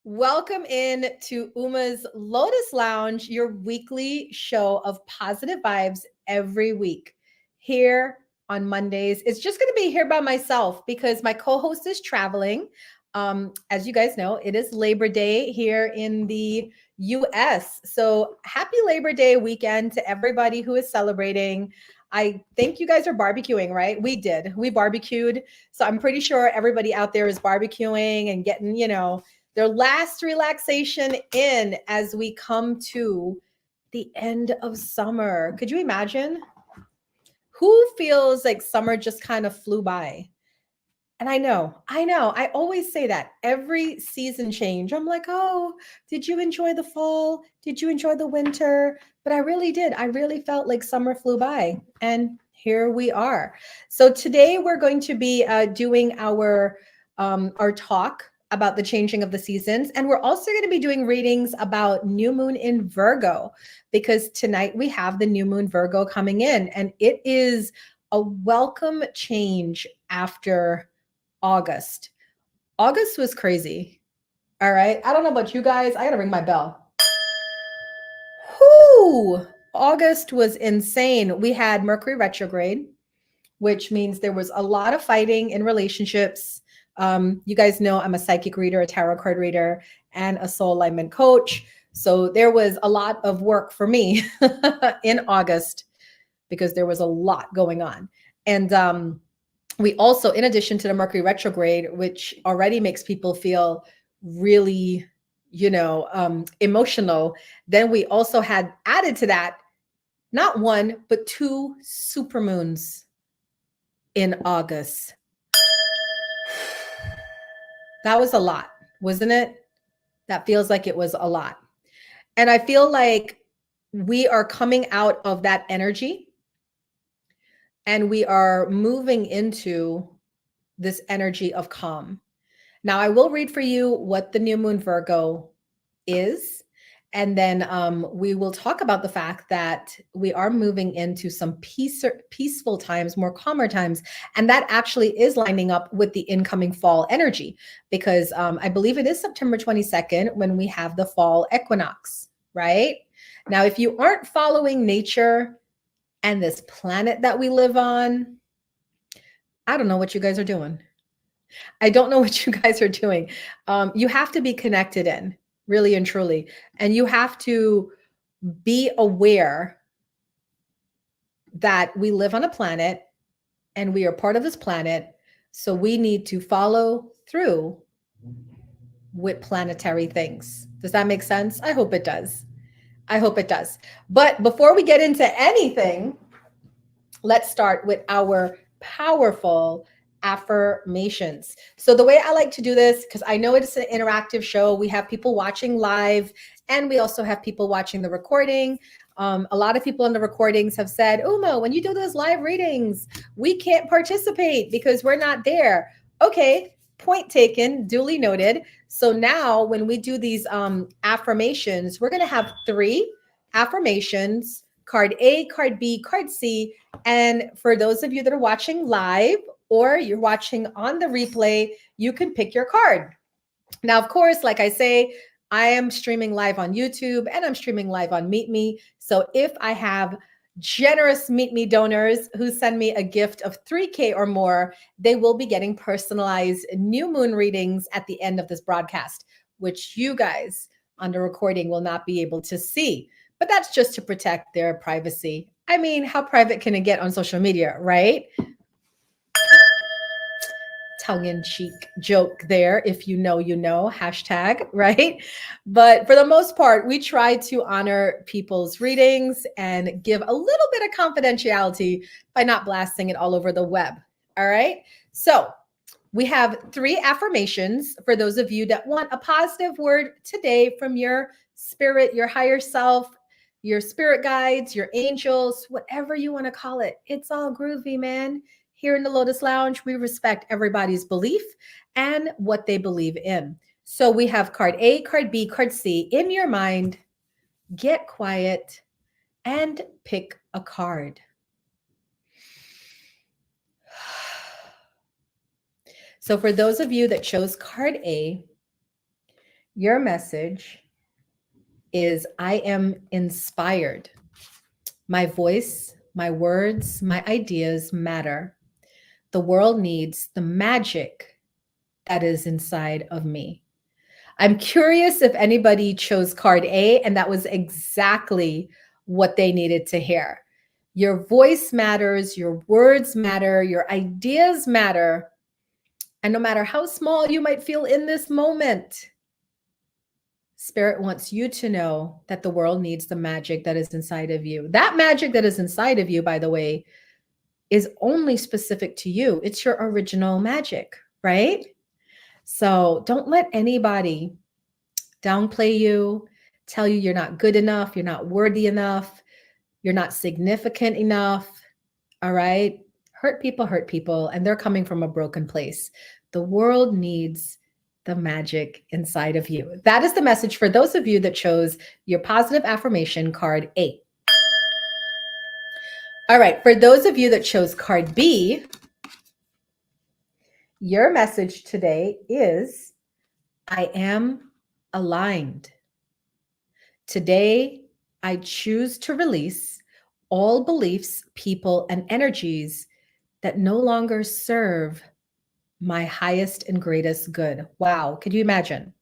Welcome in to Uma's Lotus Lounge, your weekly show of positive vibes every week. Here on Mondays, it's just going to be here by myself because my co-host is traveling. As you guys know, it is Labor Day here in the US. So happy Labor Day weekend to everybody who is celebrating. I think you guys are barbecuing, right? We did. We barbecued. So I'm pretty sure everybody out there is barbecuing and getting, their last relaxation in as we come to the end of summer. Could you imagine? Who feels like summer just kind of flew by? And I always say that every season change. I'm like, oh, did you enjoy the fall? Did you enjoy the winter? But I really did. I really felt like summer flew by. And here we are. So today we're going to be doing our talk about the changing of the seasons. And we're also going to be doing readings about new moon in Virgo, because tonight we have the new moon Virgo coming in, and it is a welcome change after August. August was crazy. All right. I don't know about you guys. I got to ring my bell. Whoo! August was insane. We had Mercury retrograde, which means there was a lot of fighting in relationships. You guys know I'm a psychic reader, a tarot card reader, and a soul alignment coach. So there was a lot of work for me in August because there was a lot going on. And we also, in addition to the Mercury retrograde, which already makes people feel really, emotional, then we also had added to that not one, but two supermoons in August. That was a lot, wasn't it? That feels like it was a lot. And I feel like we are coming out of that energy and we are moving into this energy of calm. Now, I will read for you what the new moon Virgo is. And then we will talk about the fact that we are moving into some peaceful times, more calmer times. And that actually is lining up with the incoming fall energy, because I believe it is September 22nd when we have the fall equinox, right? Now, if you aren't following nature and this planet that we live on, I don't know what you guys are doing. I don't know what you guys are doing. You have to be connected in, really and truly. And you have to be aware that we live on a planet and we are part of this planet. So we need to follow through with planetary things. Does that make sense? I hope it does. I hope it does. But before we get into anything, let's start with our powerful affirmations. So the way I like to do this, because I know it's an interactive show, we have people watching live and we also have people watching the recording. A lot of people in the recordings have said, Uma, when you do those live readings, we can't participate because we're not there. Okay, point taken, duly noted. So now when we do these affirmations, we're going to have 3 affirmations: card A, card B, card C. And for those of you that are watching live or you're watching on the replay, you can pick your card. Now, of course, like I say, I am streaming live on YouTube and I'm streaming live on Meet Me. So if I have generous Meet Me donors who send me a gift of 3K or more, they will be getting personalized new moon readings at the end of this broadcast, which you guys on the recording will not be able to see. But that's just to protect their privacy. I mean, how private can it get on social media, right? Tongue-in-cheek joke there. If you know, you know, hashtag, right? But for the most part, we try to honor people's readings and give a little bit of confidentiality by not blasting it all over the web. All right. So we have 3 affirmations for those of you that want a positive word today from your spirit, your higher self, your spirit guides, your angels, whatever you want to call it. It's all groovy, man. Here in the Lotus Lounge, we respect everybody's belief and what they believe in. So we have card A, card B, card C. In your mind, get quiet and pick a card. So for those of you that chose card A, Your message is I am inspired. My voice, my words, my ideas matter. The world needs the magic that is inside of me. I'm curious if anybody chose card A, and that was exactly what they needed to hear. Your voice matters, your words matter, your ideas matter. And no matter how small you might feel in this moment, Spirit wants you to know that the world needs the magic that is inside of you. That magic that is inside of you, by the way, is only specific to you. It's your original magic, right? So don't let anybody downplay you, tell you you're not good enough, you're not worthy enough, you're not significant enough. All right. Hurt people, and they're coming from a broken place. The world needs the magic inside of you. That is the message for those of you that chose your positive affirmation card 8. All right. For those of you that chose card B, your message today is I am aligned. Today, I choose to release all beliefs, people, and energies that no longer serve my highest and greatest good. Wow, could you imagine?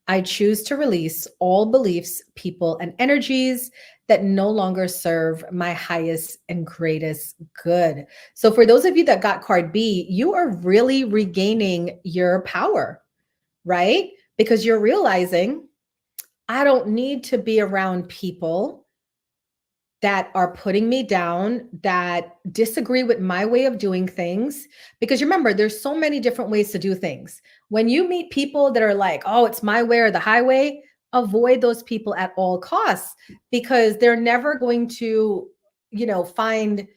I choose to release all beliefs, people, and energies that no longer serve my highest and greatest good. So, for those of you that got card B, you are really regaining your power, right? Because you're realizing I don't need to be around people that are putting me down, that disagree with my way of doing things. Because remember, there's so many different ways to do things. When you meet people that are like, oh, it's my way or the highway, avoid those people at all costs because they're never going to, find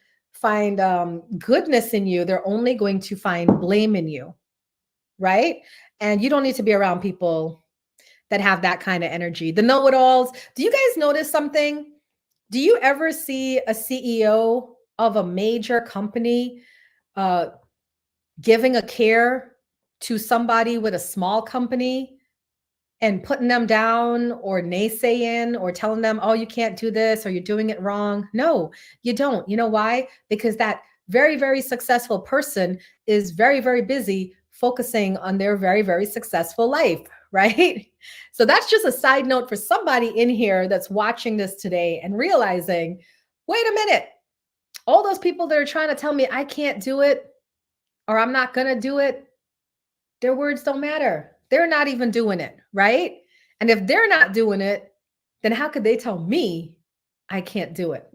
goodness in you. They're only going to find blame in you, right? And you don't need to be around people that have that kind of energy. The know-it-alls. Do you guys notice something? Do you ever see a CEO of a major company uh, giving a care to somebody with a small company and putting them down or naysaying or telling them, oh, you can't do this or you're doing it wrong? No, you don't. You know why? Because that very, very successful person is very, very busy focusing on their very, very successful life, right? So that's just a side note for somebody in here that's watching this today and realizing, wait a minute, all those people that are trying to tell me I can't do it or I'm not going to do it, their words don't matter. They're not even doing it, right? And if they're not doing it, then how could they tell me I can't do it?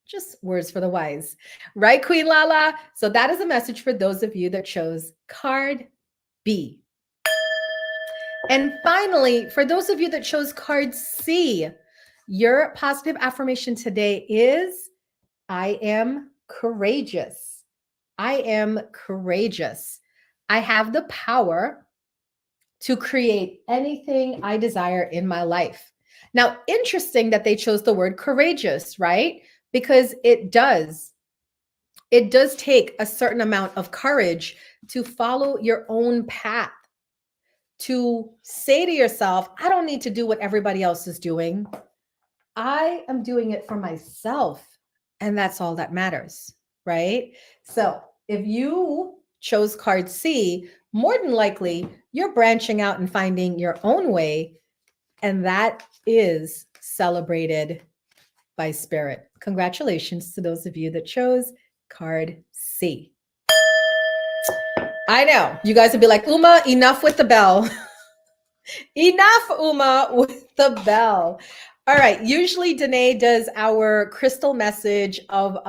Just words for the wise, right, Queen Lala? So that is a message for those of you that chose card B. And finally, for those of you that chose card C, your positive affirmation today is I am courageous. I am courageous. I have the power to create anything I desire in my life. Now, interesting that they chose the word courageous, right? Because it does take a certain amount of courage to follow your own path, to say to yourself, I don't need to do what everybody else is doing. I am doing it for myself. And that's all that matters, right? So if you chose card C, more than likely you're branching out and finding your own way. And that is celebrated by Spirit. Congratulations to those of you that chose card C. I know you guys would be like, Uma, enough with the bell. Enough, Uma, with the bell. All right. Usually Dannea does our crystal message of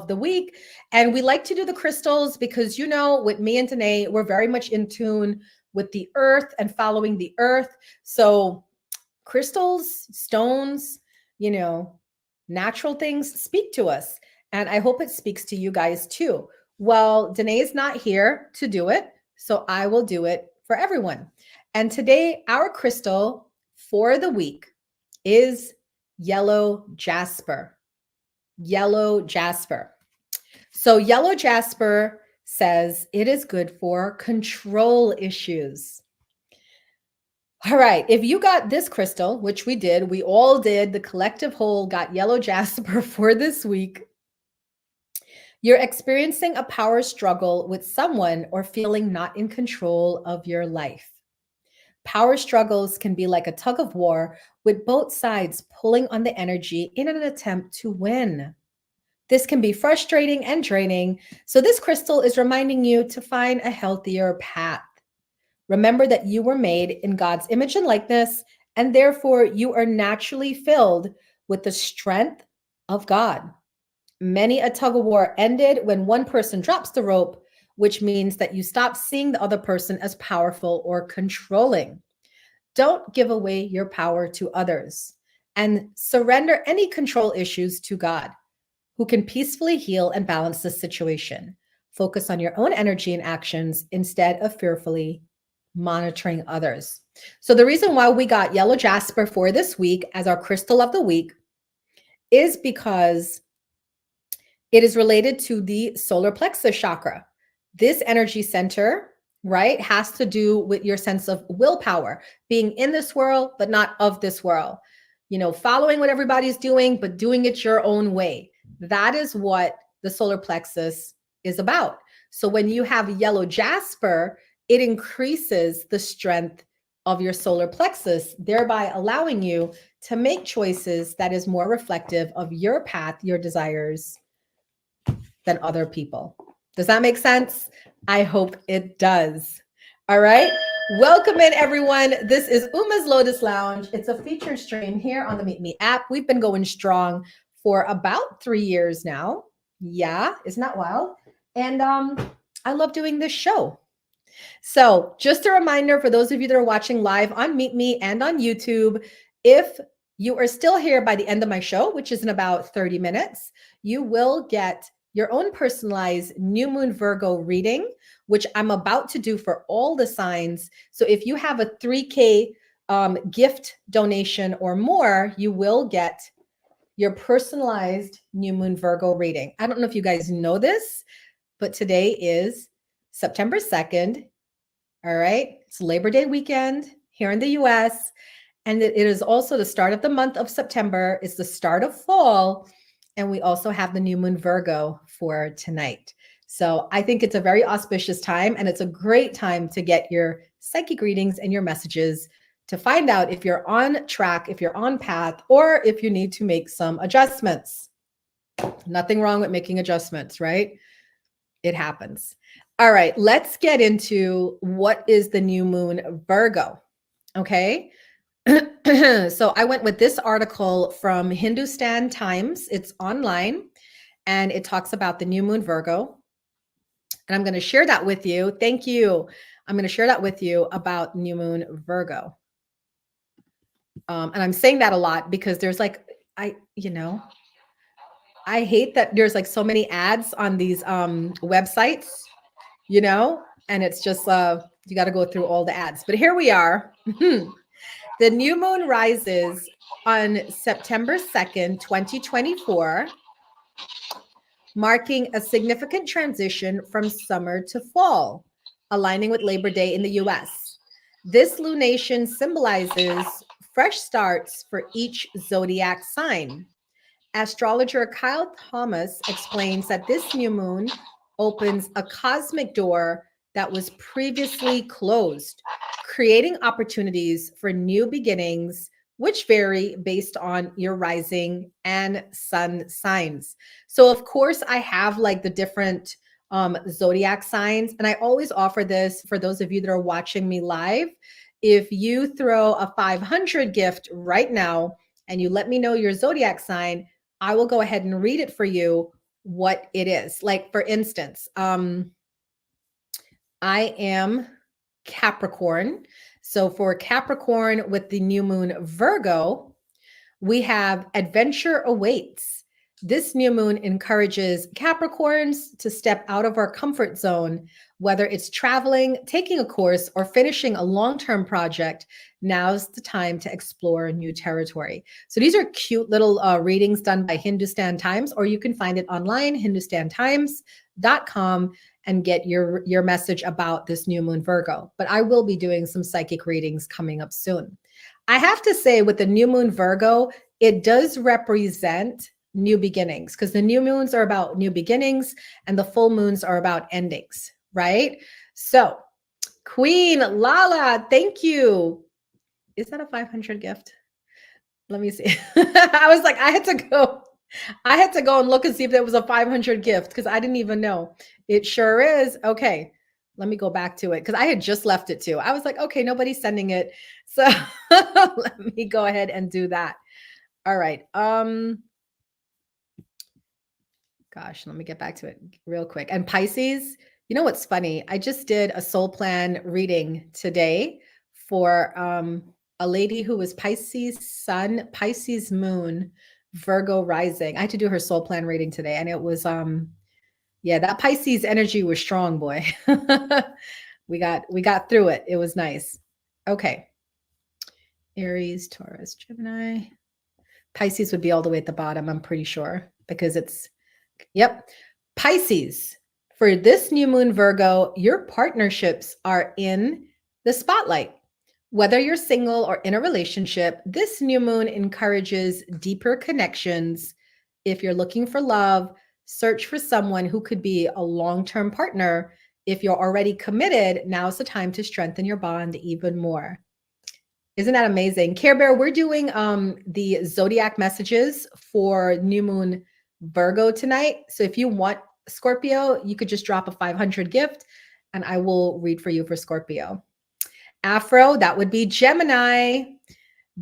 the week. And we like to do the crystals because, with me and Dannea, we're very much in tune with the earth and following the earth. So crystals, stones, natural things speak to us. And I hope it speaks to you guys too. Well, Dannea is not here to do it, so I will do it for everyone. And today, our crystal for the week is yellow jasper. Yellow jasper. So yellow jasper says it is good for control issues. All right. If you got this crystal, which we all did, the collective whole got yellow jasper for this week. You're experiencing a power struggle with someone or feeling not in control of your life. Power struggles can be like a tug of war with both sides pulling on the energy in an attempt to win. This can be frustrating and draining. So, this crystal is reminding you to find a healthier path. Remember that you were made in God's image and likeness, and therefore you are naturally filled with the strength of God. Many a tug of war ended when one person drops the rope, which means that you stop seeing the other person as powerful or controlling. Don't give away your power to others and surrender any control issues to God, who can peacefully heal and balance the situation. Focus on your own energy and actions instead of fearfully monitoring others. So, the reason why we got yellow jasper for this week as our crystal of the week is because it is related to the solar plexus chakra. This energy center, right, has to do with your sense of willpower, being in this world, but not of this world. You know, following what everybody's doing, but doing it your own way. That is what the solar plexus is about. So when you have yellow jasper, it increases the strength of your solar plexus, thereby allowing you to make choices that is more reflective of your path, your desires, than other people. Does that make sense? I hope it does. All right. Welcome in, everyone. This is Uma's Lotus Lounge. It's a featured stream here on the Meet Me app. We've been going strong for about 3 years now. Yeah, isn't that wild? And I love doing this show. So, just a reminder for those of you that are watching live on Meet Me and on YouTube, if you are still here by the end of my show, which is in about 30 minutes, you will get your own personalized new moon Virgo reading, which I'm about to do for all the signs. So if you have a 3K gift donation or more, you will get your personalized new moon Virgo reading. I don't know if you guys know this, but today is September 2nd. All right. It's Labor Day weekend here in the US. And it is also the start of the month of September. It's the start of fall. And we also have the new moon Virgo for tonight. So I think it's a very auspicious time, and it's a great time to get your psychic readings and your messages to find out if you're on track, if you're on path, or if you need to make some adjustments. Nothing wrong with making adjustments, right? It happens. All right, let's get into what is the new moon Virgo. Okay. So I went with this article from Hindustan Times. It's online and it talks about the new moon Virgo. And I'm going to share that with you. Thank you. I'm going to share that with you about new moon Virgo. And I'm saying that a lot because there's like, I hate that there's like so many ads on these websites, and it's just, you got to go through all the ads. But here we are. The new moon rises on September 2nd, 2024, marking a significant transition from summer to fall, aligning with Labor Day in the US. This lunation symbolizes fresh starts for each zodiac sign. Astrologer Kyle Thomas explains that this new moon opens a cosmic door that was previously closed, creating opportunities for new beginnings, which vary based on your rising and sun signs. So, of course, I have like the different zodiac signs, and I always offer this for those of you that are watching me live. If you throw a 500 gift right now and you let me know your zodiac sign, I will go ahead and read it for you what it is. Like, for instance, I am Capricorn. So for Capricorn with the new moon Virgo, we have adventure awaits. This new moon encourages Capricorns to step out of our comfort zone, whether it's traveling, taking a course, or finishing a long-term project. Now's the time to explore new territory. So these are cute little readings done by Hindustan Times, or you can find it online, hindustantimes.com, and get your message about this new moon Virgo. But I will be doing some psychic readings coming up soon. I have to say, with the new moon Virgo, it does represent new beginnings, because the new moons are about new beginnings and the full moons are about endings, right? So, Queen Lala, thank you. Is that a 500 gift? Let me see. I was like, I had to go and look and see if there was a 500 gift, because I didn't even know. It sure is. Okay. Let me go back to it, because I had just left it too. I was like, okay, nobody's sending it. So let me go ahead and do that. All right. Gosh, let me get back to it real quick. And Pisces, you know what's funny? I just did a soul plan reading today for a lady who was Pisces sun, Pisces moon, Virgo rising. I had to do her soul plan reading today, and it was yeah, that Pisces energy was strong, boy. we got through it. It was nice. Okay. Aries, Taurus, Gemini. Pisces would be all the way at the bottom, I'm pretty sure, because it's yep. Pisces, for this new moon Virgo, your partnerships are in the spotlight. Whether you're single or in a relationship, this new moon encourages deeper connections. If you're looking for love, search for someone who could be a long-term partner. If you're already committed, now's the time to strengthen your bond even more. Isn't that amazing? Care Bear, we're doing the Zodiac messages for new moon Virgo tonight. So if you want Scorpio, you could just drop a 500 gift and I will read for you for Scorpio. Afro, that would be Gemini.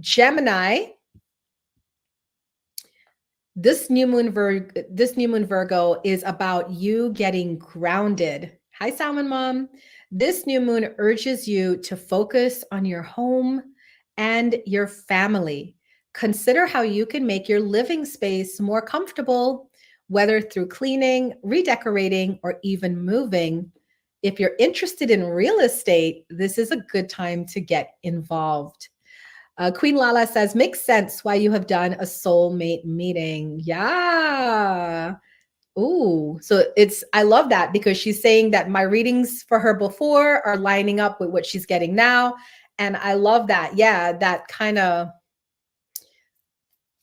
Gemini, this new moon Virgo is about you getting grounded. Hi, Salmon Mom. This new moon urges you to focus on your home and your family. Consider how you can make your living space more comfortable, whether through cleaning, redecorating, or even moving. If you're interested in real estate, this is a good time to get involved. Queen Lala says, makes sense why you have done a soulmate meeting. Yeah. Ooh, so I love that, because she's saying that my readings for her before are lining up with what she's getting now. And I love that. Yeah, that kind of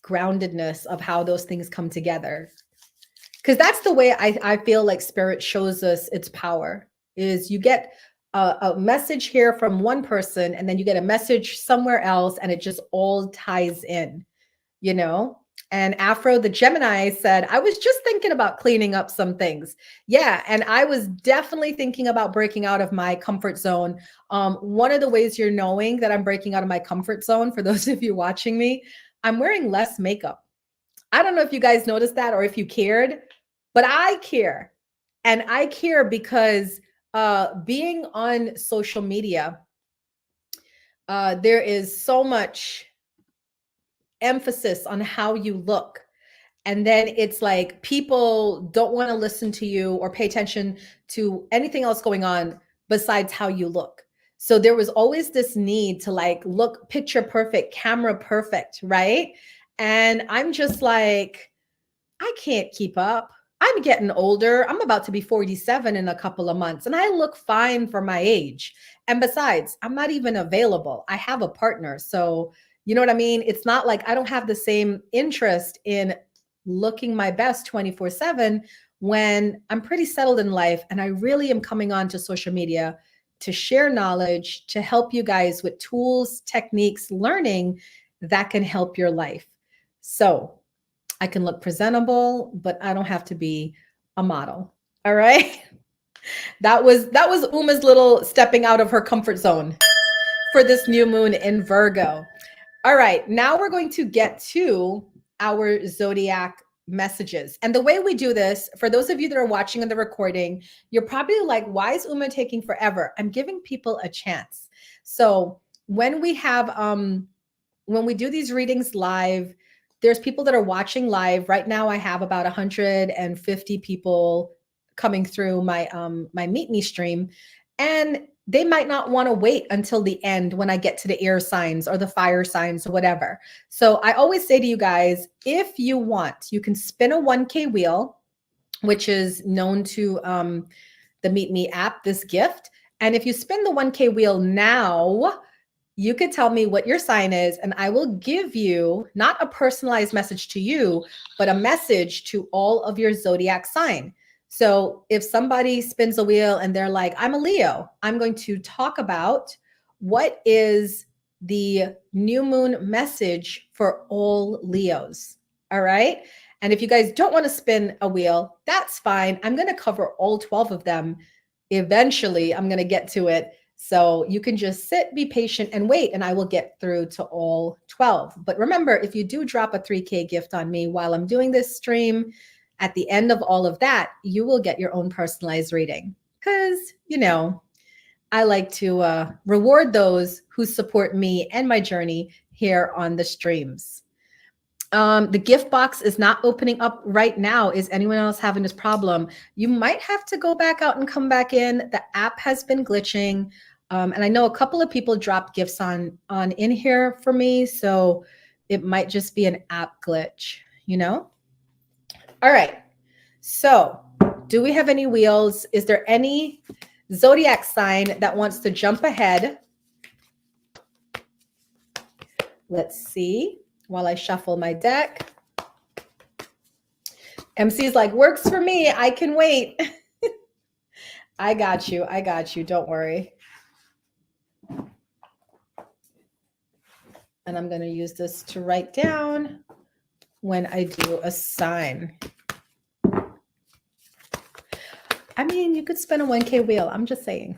groundedness of how those things come together. Because that's the way I feel like spirit shows us its power, is you get a message here from one person and then you get a message somewhere else and it just all ties in, you know? And Afro, the Gemini, said, I was just thinking about cleaning up some things. Yeah. And I was definitely thinking about breaking out of my comfort zone. One of the ways you're knowing that I'm breaking out of my comfort zone, for those of you watching me, I'm wearing less makeup. I don't know if you guys noticed that or if you cared, but I care. And I care because being on social media, there is so much emphasis on how you look. And then it's like people don't want to listen to you or pay attention to anything else going on besides how you look. So there was always this need to like look picture perfect, camera perfect, right? And I'm just like, I can't keep up. I'm getting older. I'm about to be 47 in a couple of months and I look fine for my age. And besides, I'm not even available. I have a partner. So, you know what I mean? It's not like I don't have the same interest in looking my best 24/7 when I'm pretty settled in life. And I really am coming on to social media to share knowledge, to help you guys with tools, techniques, learning that can help your life. So I can look presentable, but I don't have to be a model. All right. That was Uma's little stepping out of her comfort zone for this new moon in Virgo. All right. Now we're going to get to our zodiac messages. And the way we do this, for those of you that are watching on the recording, you're probably like, why is Uma taking forever? I'm giving people a chance. So when we have, when we do these readings live, there's people that are watching live right now. I have about 150 people coming through my my Meet Me stream, and they might not want to wait until the end when I get to the air signs or the fire signs or whatever. So I always say to you guys, if you want, you can spin a 1K wheel, which is known to the Meet Me app, this gift. And if you spin the 1K wheel now, you could tell me what your sign is, and I will give you not a personalized message to you, but a message to all of your zodiac sign. So if somebody spins a wheel and they're like, I'm a Leo, I'm going to talk about what is the new moon message for all Leos. All right. And if you guys don't want to spin a wheel, that's fine. I'm going to cover all 12 of them. Eventually, I'm going to get to it. So you can just sit, be patient, and wait, and I will get through to all 12. But remember, if you do drop a 3K gift on me while I'm doing this stream, at the end of all of that, you will get your own personalized reading. Because, you know, I like to reward those who support me and my journey here on the streams. The gift box is not opening up right now. Is anyone else having this problem? You might have to go back out and come back in. The app has been glitching. And I know a couple of people dropped gifts on in here for me. So it might just be an app glitch, you know? All right. So do we have any wheels? Is there any zodiac sign that wants to jump ahead? Let's see. While I shuffle my deck. MC's like, works for me. I can wait. I got you. I got you. Don't worry. And I'm going to use this to write down when I do a sign. I mean, you could spin a 1K wheel. I'm just saying.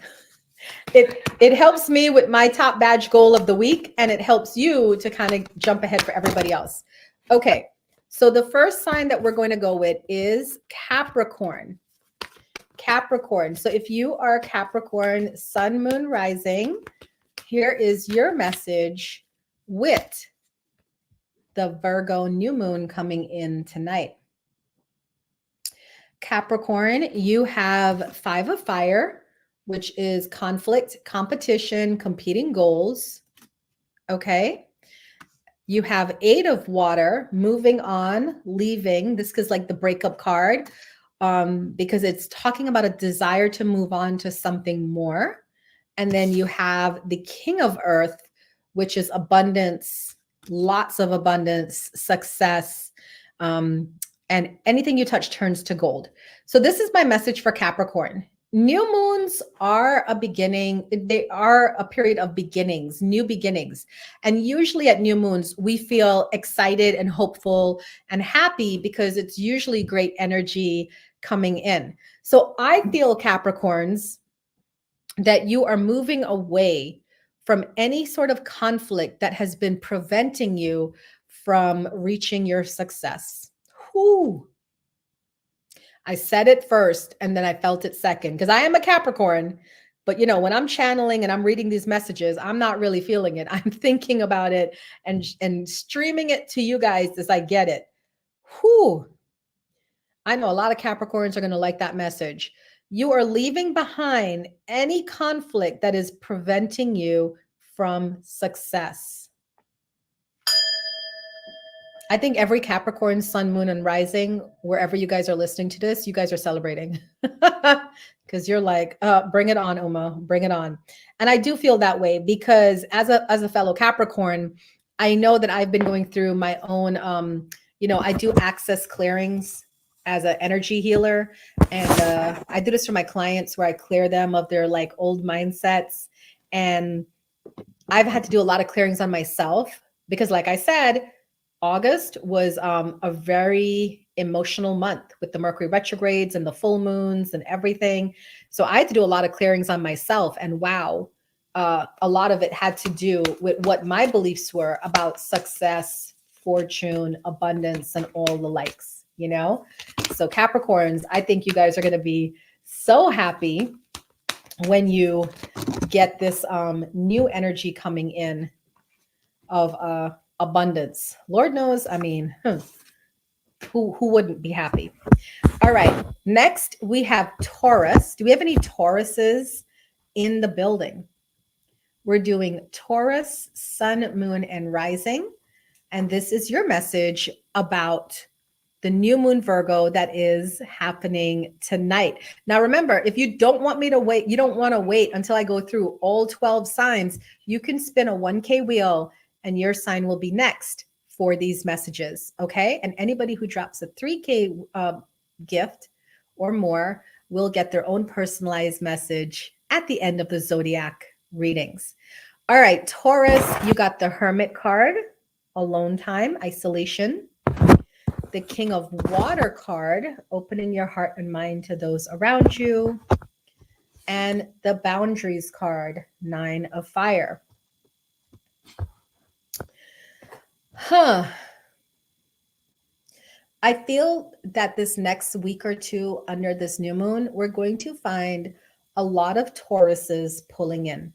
It helps me with my top badge goal of the week, and it helps you to kind of jump ahead for everybody else. Okay, so the first sign that we're going to go with is Capricorn. Capricorn. So if you are Capricorn, Sun, Moon, Rising, here is your message with the Virgo new moon coming in tonight. Capricorn, you have 5 of fire, which is conflict, competition, competing goals. Okay. You have 8 of water, moving on, leaving. This is like the breakup card because it's talking about a desire to move on to something more. And then you have the King of Earth, which is abundance, lots of abundance, success, and anything you touch turns to gold. So this is my message for Capricorn. New moons are a beginning. They are a period of beginnings, new beginnings. And usually at new moons, we feel excited and hopeful and happy because it's usually great energy coming in. So I feel, Capricorns, that you are moving away from any sort of conflict that has been preventing you from reaching your success. Whew. I said it first and then I felt it second because I am a Capricorn, but you know, when I'm channeling and I'm reading these messages, I'm not really feeling it. I'm thinking about it and streaming it to you guys as I get it. Whew. I know a lot of Capricorns are going to like that message. You are leaving behind any conflict that is preventing you from success. I think every Capricorn, Sun, Moon, and Rising, wherever you guys are listening to this, you guys are celebrating because you're like, bring it on, Uma, bring it on. And I do feel that way because as a fellow Capricorn, I know that I've been going through my own, I do access clearings as an energy healer. And I do this for my clients where I clear them of their like old mindsets. And I've had to do a lot of clearings on myself because like I said, August was a very emotional month with the Mercury retrogrades and the full moons and everything. So I had to do a lot of clearings on myself. And wow, a lot of it had to do with what my beliefs were about success, fortune, abundance, and all the likes, you know? So Capricorns, I think you guys are going to be so happy when you get this new energy coming in of abundance. Lord knows, I mean, who wouldn't be happy? All right. Next, we have Taurus. Do we have any Tauruses in the building? We're doing Taurus, Sun, Moon, and Rising. And this is your message about the new moon Virgo that is happening tonight. Now, remember, if you don't want me to wait, you don't want to wait until I go through all 12 signs, you can spin a 1K wheel and your sign will be next for these messages. Okay. And anybody who drops a 3K gift or more will get their own personalized message at the end of the Zodiac readings. All right, Taurus, you got the Hermit card, alone time, isolation. The King of Water card, opening your heart and mind to those around you. And the Boundaries card, 9 of Fire. I feel that this next week or two under this new moon, we're going to find a lot of Tauruses pulling in.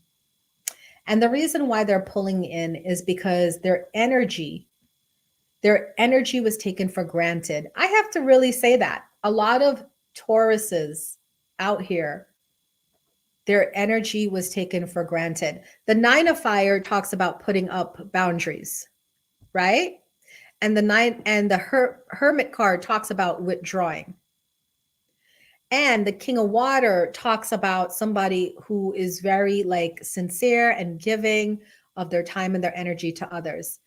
And the reason why they're pulling in is because their energy was taken for granted. I have to really say that. A lot of Tauruses out here, their energy was taken for granted. The 9 of Fire talks about putting up boundaries, right? And the Hermit card talks about withdrawing. And the King of Water talks about somebody who is very like sincere and giving of their time and their energy to others.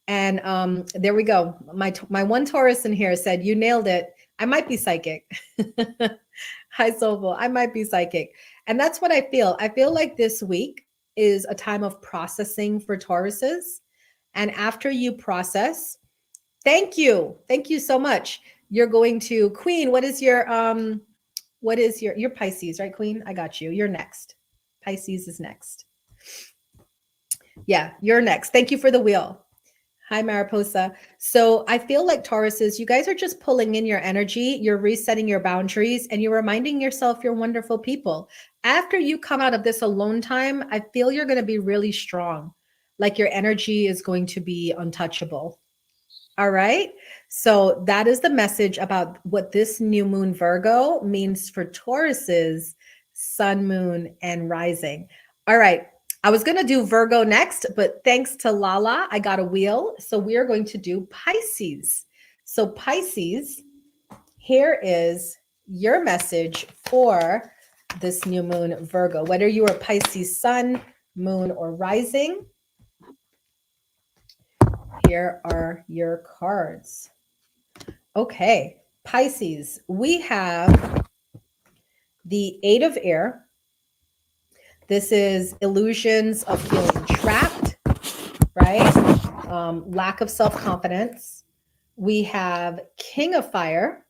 And there we go. My one Taurus in here said, you nailed it. I might be psychic. Hi, Soulful. I might be psychic. And that's what I feel. I feel like this week is a time of processing for Tauruses. And after you process, thank you. Thank you so much. You're going to Queen. What is your Pisces, right, Queen? I got you. You're next. Pisces is next. Yeah, you're next. Thank you for the wheel. Hi, Mariposa. So I feel like Tauruses, you guys are just pulling in your energy. You're resetting your boundaries and you're reminding yourself you're wonderful people. After you come out of this alone time, I feel you're going to be really strong. Like your energy is going to be untouchable. All right. So that is the message about what this new moon Virgo means for Tauruses, sun, moon, and rising. All right. I was going to do Virgo next, but thanks to Lala, I got a wheel. So we are going to do Pisces. So Pisces, here is your message for this new moon Virgo, whether you are Pisces sun, moon, or rising. Here are your cards. Okay, Pisces, we have the 8 of Air. This is illusions of feeling trapped, right? Lack of self-confidence. We have King of Fire,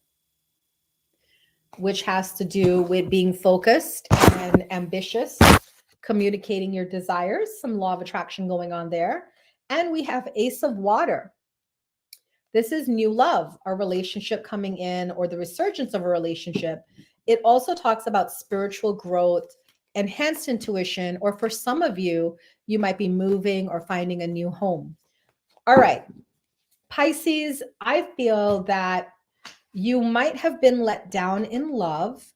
which has to do with being focused and ambitious, communicating your desires, some law of attraction going on there. And we have Ace of Water. This is new love, a relationship coming in, or the resurgence of a relationship. It also talks about spiritual growth, enhanced intuition, or for some of you, you might be moving or finding a new home. All right, Pisces, I feel that you might have been let down in love,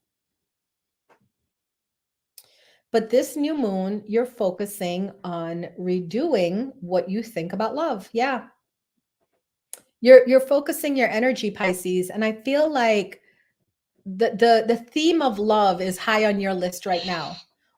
but this new moon, you're focusing on redoing what you think about love. Yeah. You're focusing your energy, Pisces, and I feel like the theme of love is high on your list right now,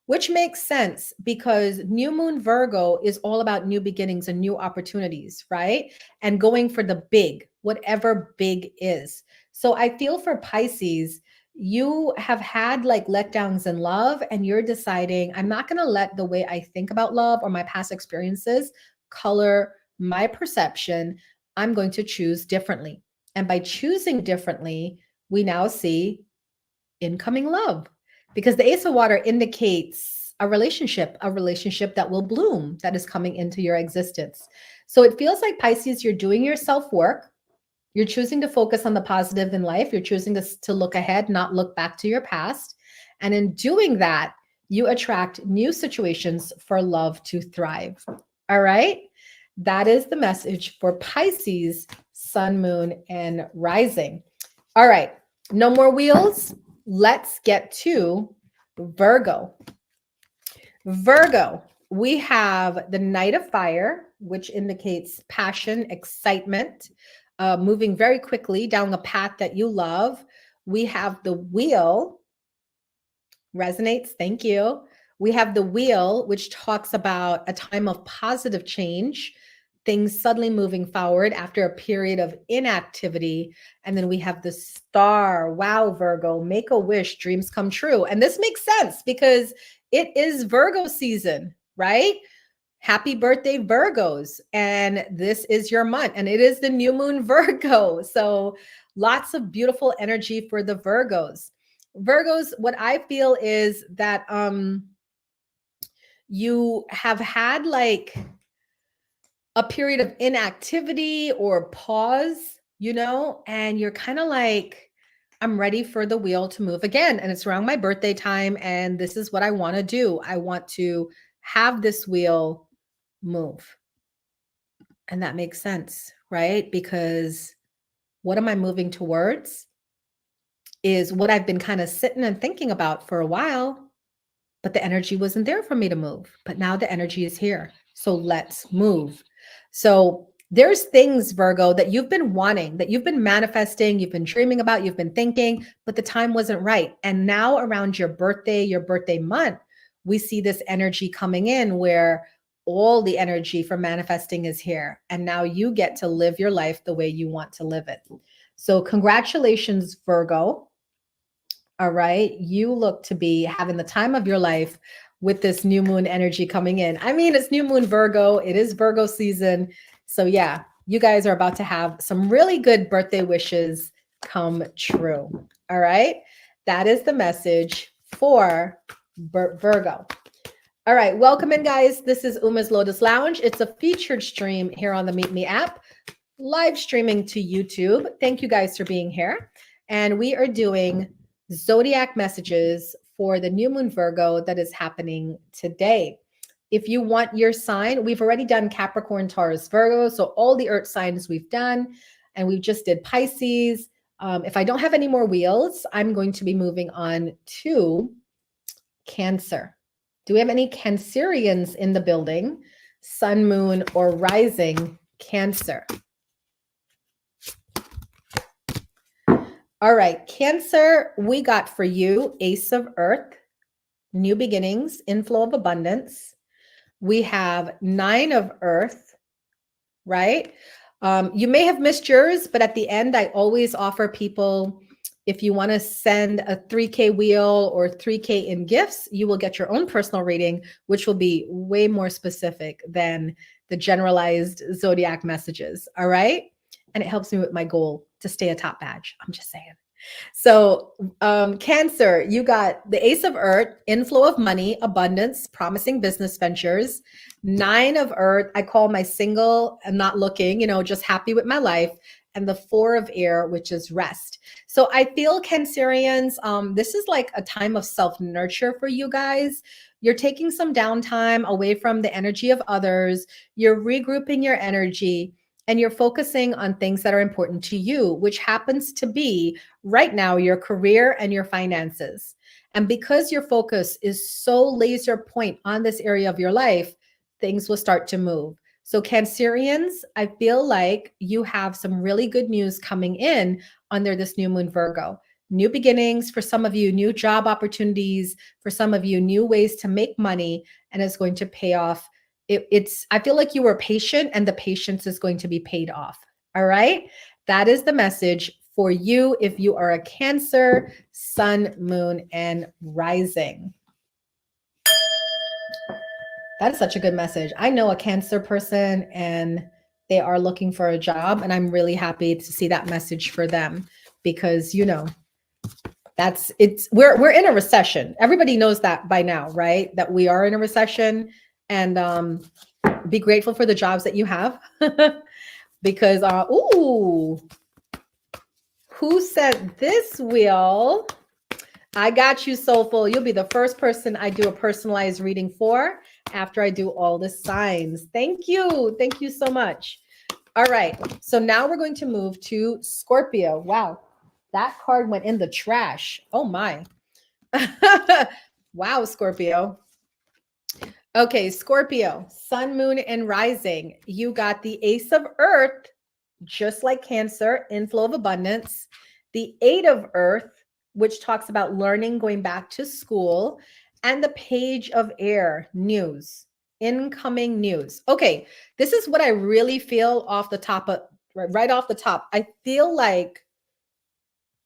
which makes sense because new moon Virgo is all about new beginnings and new opportunities, right? And going for the big, whatever big is. So I feel for Pisces, you have had like letdowns in love and you're deciding, I'm not going to let the way I think about love or my past experiences color my perception. I'm going to choose differently. And by choosing differently, we now see incoming love, because the Ace of Water indicates a relationship that will bloom, that is coming into your existence. So it feels like Pisces, you're doing your self-work. You're choosing to focus on the positive in life. You're choosing to look ahead, not look back to your past. And in doing that, you attract new situations for love to thrive. All right. That is the message for Pisces, sun, moon, and rising. All right, no more wheels. Let's get to Virgo. Virgo, we have the Knight of Fire, which indicates passion, excitement, moving very quickly down the path that you love. We have the Wheel, resonates, thank you. We have the Wheel, which talks about a time of positive change, things suddenly moving forward after a period of inactivity. And then we have the Star. Wow, Virgo, make a wish, dreams come true. And this makes sense because it is Virgo season, right? Happy birthday, Virgos. And this is your month. And it is the new moon Virgo. So lots of beautiful energy for the Virgos. Virgos, what I feel is that you have had like a period of inactivity or pause, you know, and you're kind of like, I'm ready for the wheel to move again. And it's around my birthday time. And this is what I want to do. I want to have this wheel move. And that makes sense, right? Because what am I moving towards is what I've been kind of sitting and thinking about for a while, but the energy wasn't there for me to move. But now the energy is here. So let's move. So there's things, Virgo, that you've been wanting, that you've been manifesting, you've been dreaming about, you've been thinking, but the time wasn't right. And now around your birthday month, we see this energy coming in where all the energy for manifesting is here. And now you get to live your life the way you want to live it. So congratulations, Virgo. All right. You look to be having the time of your life with this new moon energy coming in. I mean, it's new moon Virgo. It is Virgo season. So yeah, you guys are about to have some really good birthday wishes come true. All right. That is the message for Virgo. All right. Welcome in, guys. This is Uma's Lotus Lounge. It's a featured stream here on the Meet Me app, live streaming to YouTube. Thank you guys for being here. And we are doing Zodiac messages for the new moon Virgo that is happening today. If you want your sign, we've already done Capricorn, Taurus, Virgo. So all the earth signs we've done, and we just did Pisces. If I don't have any more wheels, I'm going to be moving on to Cancer. Do we have any Cancerians in the building? Sun, moon, or rising Cancer? All right, Cancer, we got for you Ace of Earth, new beginnings, inflow of abundance. We have Nine of Earth, right? You may have missed yours, but at the end, I always offer people, if you want to send a 3K wheel or 3K in gifts, you will get your own personal reading, which will be way more specific than the generalized Zodiac messages, all right? And it helps me with my goal to stay a top badge. I'm just saying. So Cancer, you got the Ace of Earth, inflow of money, abundance, promising business ventures. Nine of Earth, I call my single and not looking, you know, just happy with my life. And the Four of Air, which is rest. So I feel Cancerians, this is like a time of self-nurture for you guys. You're taking some downtime away from the energy of others. You're regrouping your energy. And you're focusing on things that are important to you, which happens to be right now your career and your finances. And because your focus is so laser point on this area of your life, things will start to move. So Cancerians, I feel like you have some really good news coming in under this new moon Virgo. New beginnings for some of you, new job opportunities for some of you, new ways to make money, and it's going to pay off. I feel like you were patient and the patience is going to be paid off. All right. That is the message for you if you are a Cancer, sun, moon, and rising. That is such a good message. I know a Cancer person and they are looking for a job, and I'm really happy to see that message for them because, you know, we're in a recession. Everybody knows that by now, right? That we are in a recession. And be grateful for the jobs that you have because, who said this wheel? I got you, Soulful. You'll be the first person I do a personalized reading for after I do all the signs. Thank you. Thank you so much. All right. So now we're going to move to Scorpio. Wow. That card went in the trash. Oh my. Wow, Scorpio. Okay, Scorpio, Sun, Moon, and Rising. You got the Ace of Earth, just like Cancer, inflow of abundance. The Eight of Earth, which talks about learning, going back to school. And the Page of Air, news, incoming news. Okay, this is what I really feel off the top of, right off the top. I feel like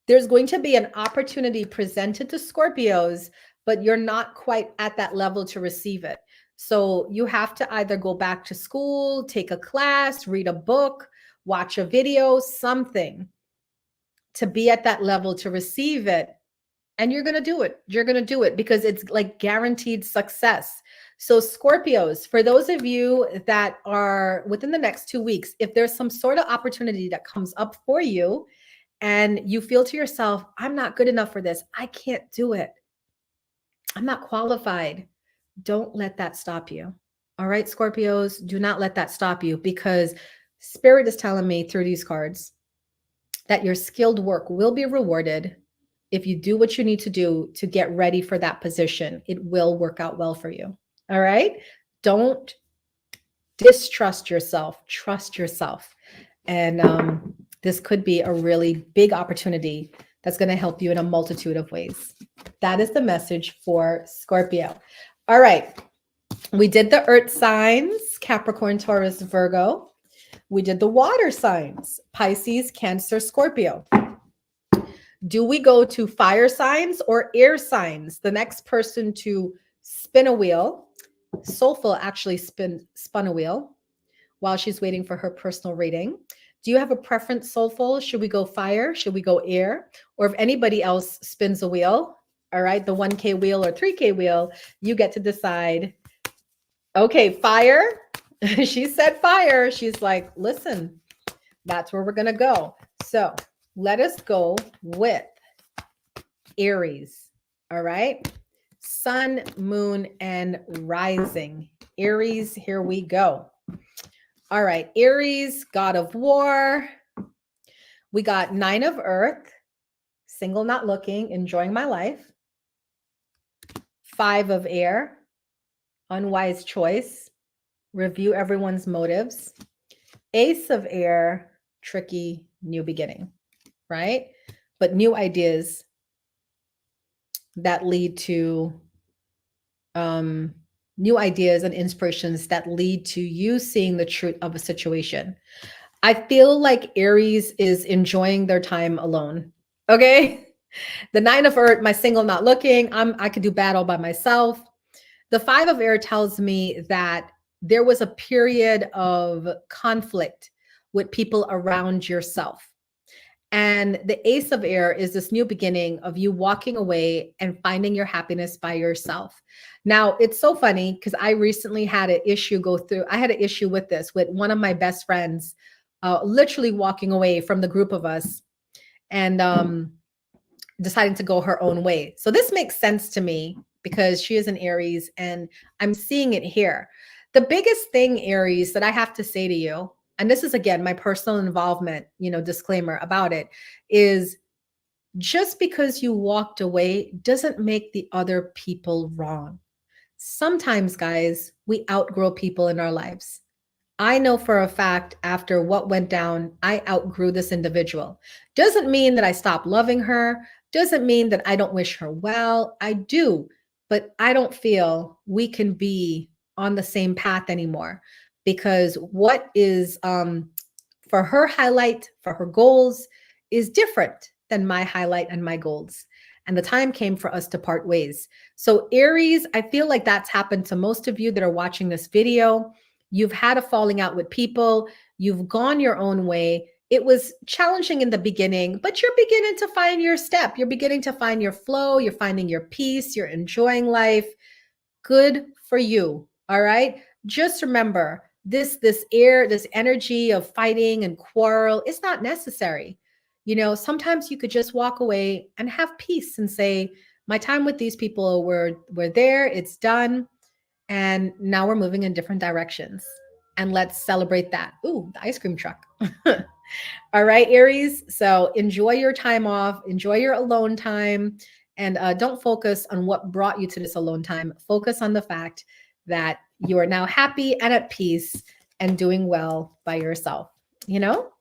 there's going to be an opportunity presented to Scorpios, but you're not quite at that level to receive it. So you have to either go back to school, take a class, read a book, watch a video, something to be at that level to receive it. And you're going to do it. You're going to do it because it's like guaranteed success. So Scorpios, for those of you that are within the next 2 weeks, if there's some sort of opportunity that comes up for you and you feel to yourself, I'm not good enough for this, I can't do it, I'm not qualified, don't let that stop you. All right, Scorpios, do not let that stop you, because Spirit is telling me through these cards that your skilled work will be rewarded. If you do what you need to do to get ready for that position, it will work out well for you. All right. Don't distrust yourself. Trust yourself. And this could be a really big opportunity that's going to help you in a multitude of ways. That is the message for Scorpio. All right. We did the earth signs, Capricorn, Taurus, Virgo. We did the water signs, Pisces, Cancer, Scorpio. Do we go to fire signs or air signs? The next person to spin a wheel, Soulful actually spun a wheel while she's waiting for her personal reading. Do you have a preference, Soulful? Should we go fire? Should we go air? Or if anybody else spins a wheel, all right, the 1K wheel or 3K wheel, you get to decide. Okay, fire. She said fire. She's like, listen, that's where we're going to go. So let us go with Aries. All right. Sun, moon, and rising. Aries, here we go. All right. Aries, God of War. We got 9 of Earth, single, not looking, enjoying my life. 5 of Air, unwise choice, review everyone's motives. Ace of Air, tricky, new beginning, right? But new ideas that lead to new ideas and inspirations that lead to you seeing the truth of a situation. I feel like Aries is enjoying their time alone. Okay. The 9 of Earth, my single, not looking. I could do battle by myself. The 5 of Air tells me that there was a period of conflict with people around yourself. And the Ace of Air is this new beginning of you walking away and finding your happiness by yourself. Now, it's so funny because I recently had an issue I had an issue with this, with one of my best friends, literally walking away from the group of us and deciding to go her own way. So this makes sense to me because she is an Aries and I'm seeing it here. The biggest thing, Aries, that I have to say to you, and this is, again, my personal involvement, disclaimer about it, is just because you walked away doesn't make the other people wrong. Sometimes, guys, we outgrow people in our lives. I know for a fact after what went down, I outgrew this individual. Doesn't mean that I stopped loving her. Doesn't mean that I don't wish her well. I do, but I don't feel we can be on the same path anymore, because what is for her highlight, for her goals, is different than my highlight and my goals. And the time came for us to part ways. So Aries, I feel like that's happened to most of you that are watching this video. You've had a falling out with people. You've gone your own way. It was challenging in the beginning, but you're beginning to find your step. You're beginning to find your flow. You're finding your peace. You're enjoying life. Good for you. All right. Just remember this energy of fighting and quarrel, it's not necessary. Sometimes you could just walk away and have peace and say, my time with these people were there, it's done. And now we're moving in different directions. And let's celebrate that. Ooh, the ice cream truck. All right, Aries. So enjoy your time off, enjoy your alone time, and don't focus on what brought you to this alone time. Focus on the fact that you are now happy and at peace and doing well by yourself. You know,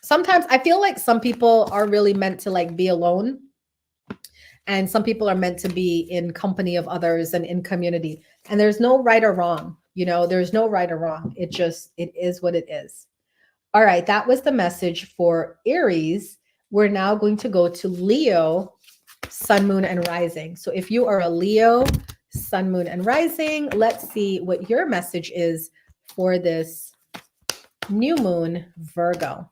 sometimes I feel like some people are really meant to like be alone, and some people are meant to be in company of others and in community. And there's no right or wrong. You know, there's no right or wrong. It is what it is. All right, that was the message for Aries. We're now going to go to Leo, Sun, Moon, and Rising. So if you are a Leo, Sun, Moon, and Rising, let's see what your message is for this new moon, Virgo.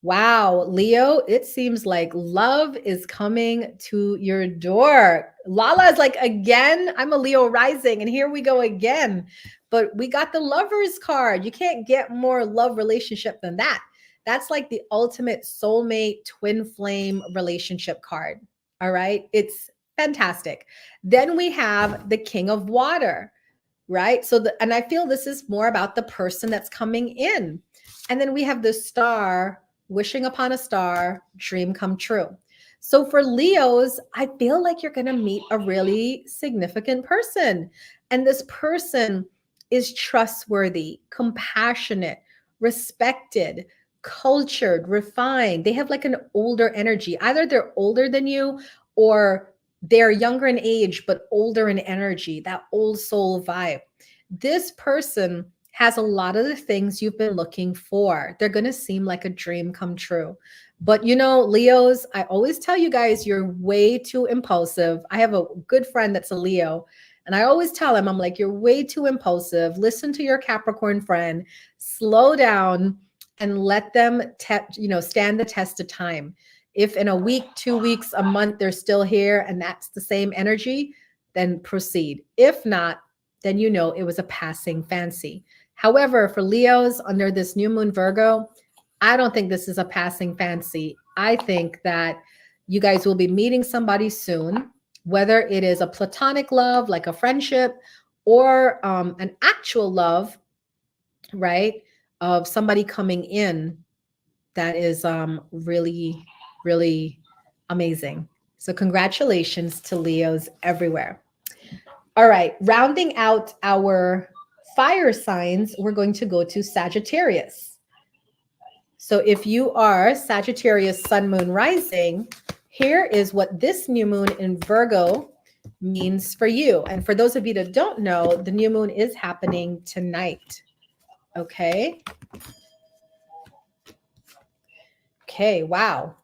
Wow, Leo, it seems like love is coming to your door. Lala is like, again, I'm a Leo rising, and here we go again. But we got the Lovers card. You can't get more love relationship than that. That's like the ultimate soulmate twin flame relationship card. All right, it's fantastic. Then we have the King of Water, right? So, and I feel this is more about the person that's coming in. And then we have the Star, wishing upon a star, dream come true. So for Leos, I feel like you're going to meet a really significant person. And this person is trustworthy, compassionate, respected, cultured, refined. They have like an older energy. Either they're older than you or they're younger in age, but older in energy, that old soul vibe. This person has a lot of the things you've been looking for. They're going to seem like a dream come true. But you know, Leos, I always tell you guys, you're way too impulsive. I have a good friend that's a Leo, and I always tell him, I'm like, you're way too impulsive. Listen to your Capricorn friend, slow down, and let them stand the test of time. If in a week, 2 weeks, a month, they're still here and that's the same energy, then proceed. If not, then you know it was a passing fancy. However, for Leos under this new moon Virgo, I don't think this is a passing fancy. I think that you guys will be meeting somebody soon, whether it is a platonic love, like a friendship, or an actual love, right? Of somebody coming in that is really, really amazing. So congratulations to Leos everywhere. All right, rounding out our fire signs, we're going to go to Sagittarius. So if you are Sagittarius, Sun, Moon, Rising, here is what this new moon in Virgo means for you. And for those of you that don't know, the new moon is happening tonight. Okay. Okay, wow.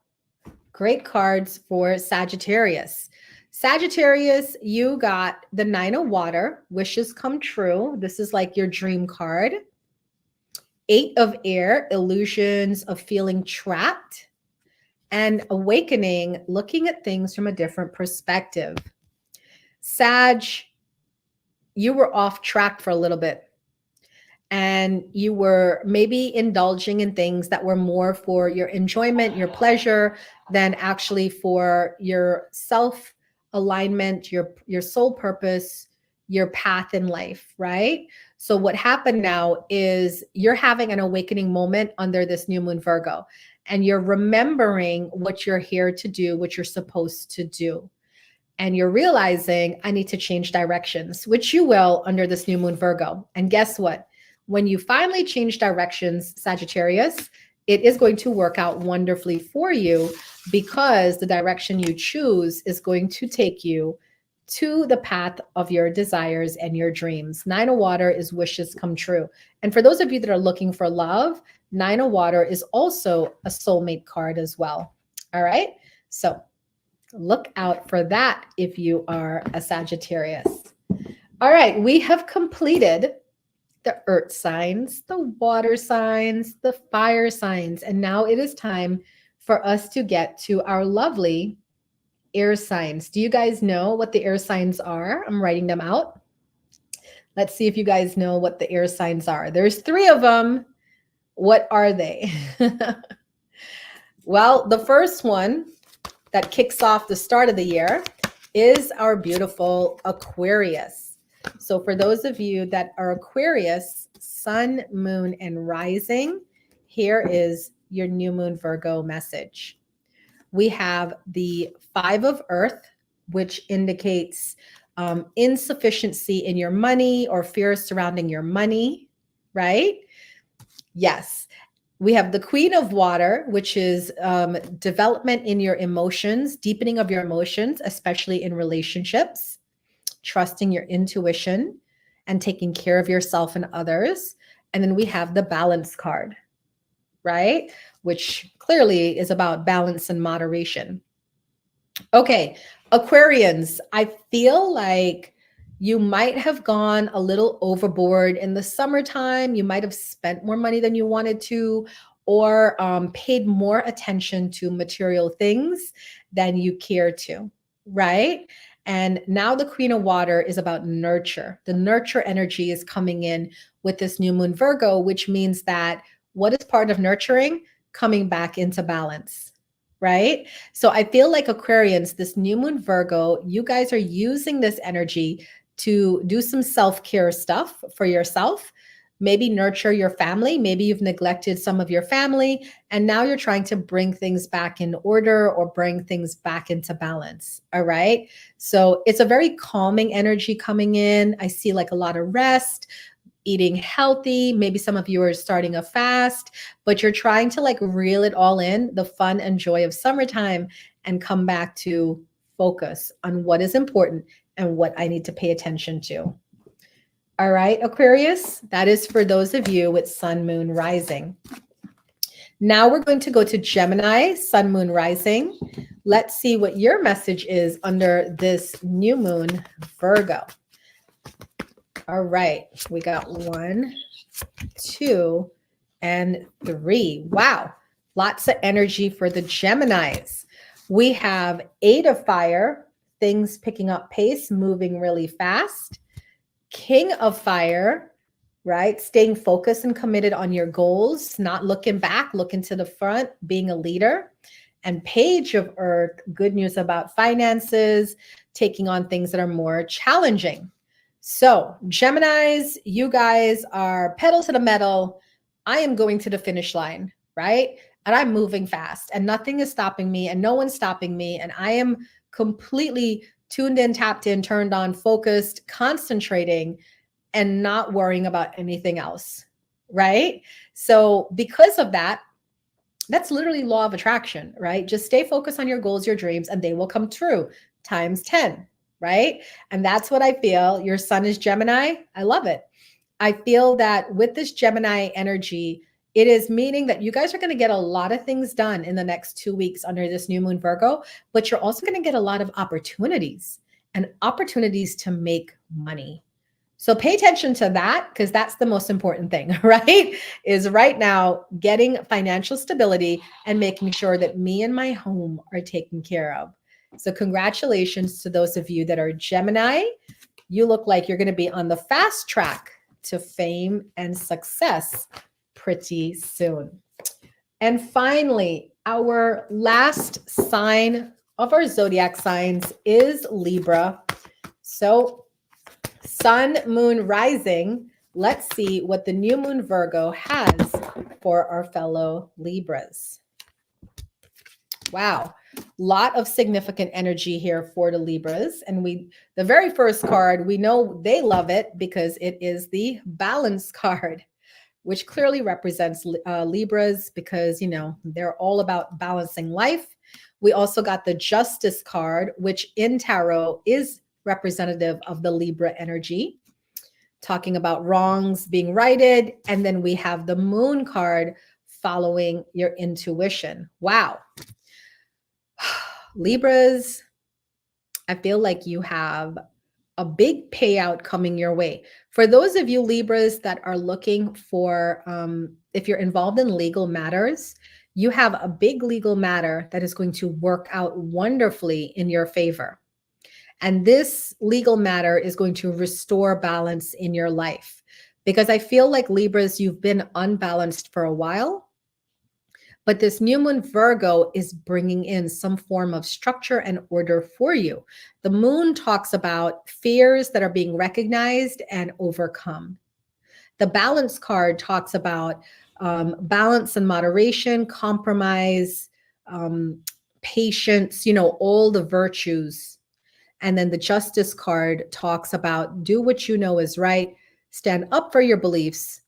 Great cards for Sagittarius. Sagittarius, you got the Nine of Water, wishes come true. This is like your dream card. 8 of Air, illusions of feeling trapped. And Awakening, looking at things from a different perspective. Sag, you were off track for a little bit. And you were maybe indulging in things that were more for your enjoyment, your pleasure, than actually for your self alignment, your soul purpose, your path in life, right? So what happened now is you're having an awakening moment under this new moon Virgo, and you're remembering what you're here to do, what you're supposed to do. And you're realizing, I need to change directions, which you will under this new moon Virgo. And guess what? When you finally change directions, Sagittarius, it is going to work out wonderfully for you, because the direction you choose is going to take you to the path of your desires and your dreams. 9 of Water is wishes come true. And for those of you that are looking for love, 9 of Water is also a soulmate card as well. All right. So look out for that if you are a Sagittarius. All right. We have completed the earth signs, the water signs, the fire signs. And now it is time for us to get to our lovely air signs. Do you guys know what the air signs are? I'm writing them out. Let's see if you guys know what the air signs are. There's 3 of them. What are they? Well, the first one that kicks off the start of the year is our beautiful Aquarius. So for those of you that are Aquarius, Sun, Moon, and Rising, here is your new Moon Virgo message. We have the Five of Earth, which indicates insufficiency in your money or fears surrounding your money, right? Yes. We have the Queen of Water, which is development in your emotions, deepening of your emotions, especially in relationships, trusting your intuition, and taking care of yourself and others. And then we have the Balance card, right? Which clearly is about balance and moderation. Okay, Aquarians, I feel like you might have gone a little overboard in the summertime. You might have spent more money than you wanted to, or paid more attention to material things than you care to, right? And now the Queen of Water is about nurture. The nurture energy is coming in with this new Moon Virgo, which means that what is part of nurturing? Coming back into balance, right? So I feel like Aquarians, this new Moon Virgo, you guys are using this energy to do some self-care stuff for yourself, maybe nurture your family. Maybe you've neglected some of your family, and now you're trying to bring things back in order or bring things back into balance. All right. So it's a very calming energy coming in. I see like a lot of rest, eating healthy. Maybe some of you are starting a fast, but you're trying to like reel it all in, the fun and joy of summertime, and come back to focus on what is important and what I need to pay attention to. All right, Aquarius, that is for those of you with Sun, Moon, Rising. Now we're going to go to Gemini, Sun, Moon, Rising. Let's see what your message is under this new Moon Virgo. All right, we got 1, 2, and 3. Wow, lots of energy for the Geminis. We have 8 of Fire, things picking up pace, moving really fast. King of Fire, right? Staying focused and committed on your goals, not looking back, looking to the front, being a leader. And Page of Earth, good news about finances, taking on things that are more challenging. So Geminis, you guys are pedal to the metal. I am going to the finish line, right? And I'm moving fast and nothing is stopping me and no one's stopping me. And I am completely tuned in, tapped in, turned on, focused, concentrating, and not worrying about anything else, right? So because of that, that's literally law of attraction, right? Just stay focused on your goals, your dreams, and they will come true times 10, right? And that's what I feel. Your sun is Gemini. I love it. I feel that with this Gemini energy, it is meaning that you guys are going to get a lot of things done in the next 2 weeks under this new Moon Virgo, but you're also going to get a lot of opportunities and opportunities to make money. So pay attention to that because that's the most important thing, right? Is right now getting financial stability and making sure that me and my home are taken care of. So congratulations to those of you that are Gemini. You look like you're going to be on the fast track to fame and success pretty soon. And finally, our last sign of our zodiac signs is Libra. So Sun, Moon, Rising. Let's see what the new Moon Virgo has for our fellow Libras. Wow. Lot of significant energy here for the Libras. And the very first card, we know they love it because it is the Balance card, which clearly represents Libras because, you know, they're all about balancing life. We also got the Justice card, which in tarot is representative of the Libra energy, talking about wrongs being righted. And then we have the Moon card following your intuition. Wow. Libras, I feel like you have a big payout coming your way. For those of you Libras that are looking for, if you're involved in legal matters, you have a big legal matter that is going to work out wonderfully in your favor. And this legal matter is going to restore balance in your life. Because I feel like Libras, you've been unbalanced for a while, But this new moon Virgo is bringing in some form of structure and order for you. The moon talks about fears that are being recognized and overcome. The balance card talks about balance and moderation, compromise, patience, all the virtues. And then the justice card talks about do what you know is right, stand up for your beliefs,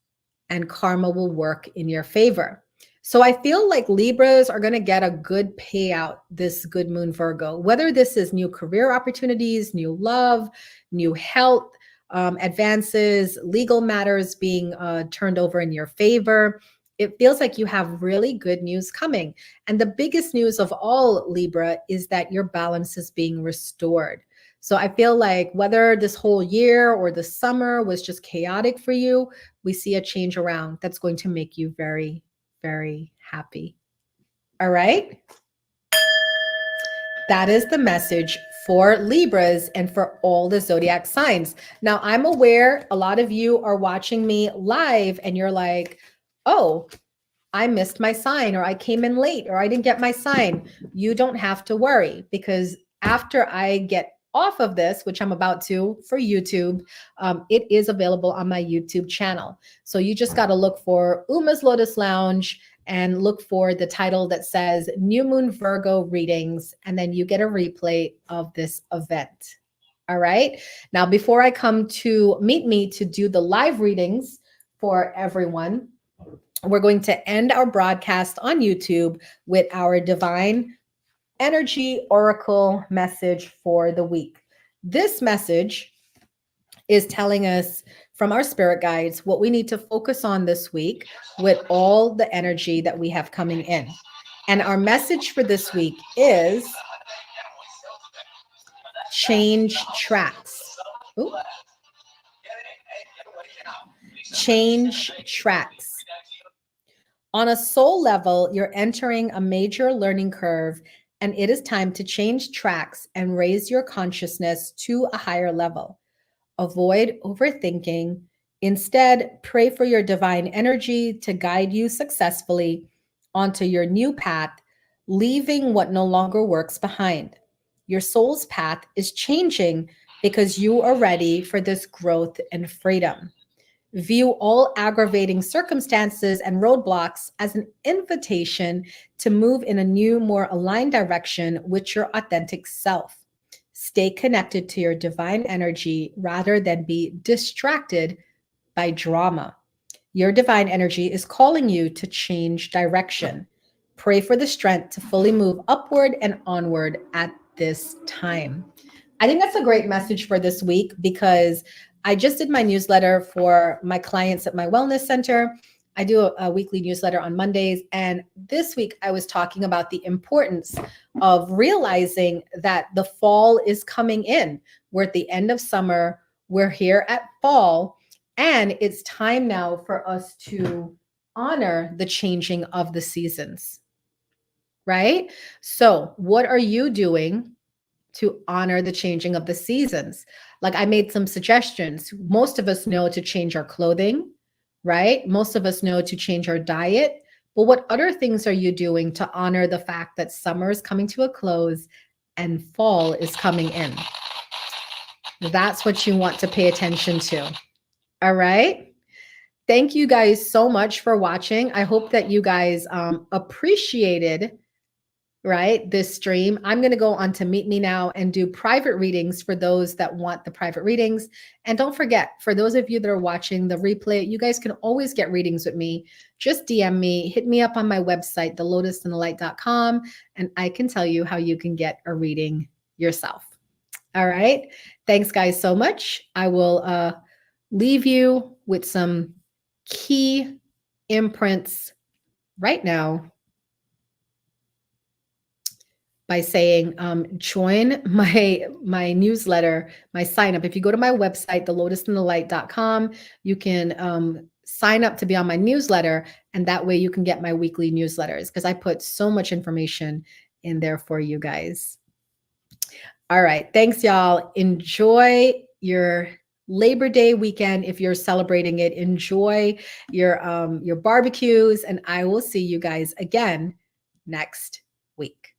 and karma will work in your favor. So I feel like Libras are going to get a good payout this good moon Virgo, whether this is new career opportunities, new love, new health, advances, legal matters being turned over in your favor. It feels like you have really good news coming. And the biggest news of all, Libra, is that your balance is being restored. So I feel like whether this whole year or the summer was just chaotic for you, we see a change around that's going to make you very, very happy. All right. That is the message for Libras and for all the zodiac signs. Now, I'm aware a lot of you are watching me live and you're like, oh, I missed my sign, or I came in late, or I didn't get my sign. You don't have to worry, because after I get off of this, which I'm about to for YouTube, it is available on my YouTube channel. So you just got to look for Uma's Lotus Lounge and look for the title that says New Moon Virgo Readings, and then you get a replay of this event. All right. Now, before I come to meet me to do the live readings for everyone, we're going to end our broadcast on YouTube with our divine energy oracle message for the week. This message is telling us from our spirit guides what we need to focus on this week with all the energy that we have coming in. And our message for this week is change tracks. Ooh. Change tracks. On a soul level, you're entering a major learning curve, and it is time to change tracks and raise your consciousness to a higher level. Avoid overthinking. Instead, pray for your divine energy to guide you successfully onto your new path, leaving what no longer works behind. Your soul's path is changing because you are ready for this growth and freedom. View all aggravating circumstances and roadblocks as an invitation to move in a new, more aligned direction with your authentic self. Stay connected to your divine energy rather than be distracted by drama. Your divine energy is calling you to change direction. Pray for the strength to fully move upward and onward at this time. I think that's a great message for this week, because I just did my newsletter for my clients at my wellness center. I do a weekly newsletter on Mondays. And this week I was talking about the importance of realizing that the fall is coming in. We're at the end of summer. We're here at fall. And it's time now for us to honor the changing of the seasons, right? So what are you doing to honor the changing of the seasons? Like, I made some suggestions. Most of us know to change our clothing, right? Most of us know to change our diet. But what other things are you doing to honor the fact that summer is coming to a close and fall is coming in? That's what you want to pay attention to. All right. Thank you guys so much for watching. I hope that you guys appreciated this stream. I'm going to go on to Meet Me Now and do private readings for those that want the private readings. And don't forget, for those of you that are watching the replay, you guys can always get readings with me. Just DM me, hit me up on my website, thelotusandthelight.com, and I can tell you how you can get a reading yourself. All right. Thanks, guys, so much. I will leave you with some key imprints right now by saying, join my newsletter, my sign up. If you go to my website, thelotusandthelight.com, you can sign up to be on my newsletter, and that way you can get my weekly newsletters, because I put so much information in there for you guys. All right. Thanks, y'all. Enjoy your Labor Day weekend if you're celebrating it. Enjoy your barbecues, and I will see you guys again next week.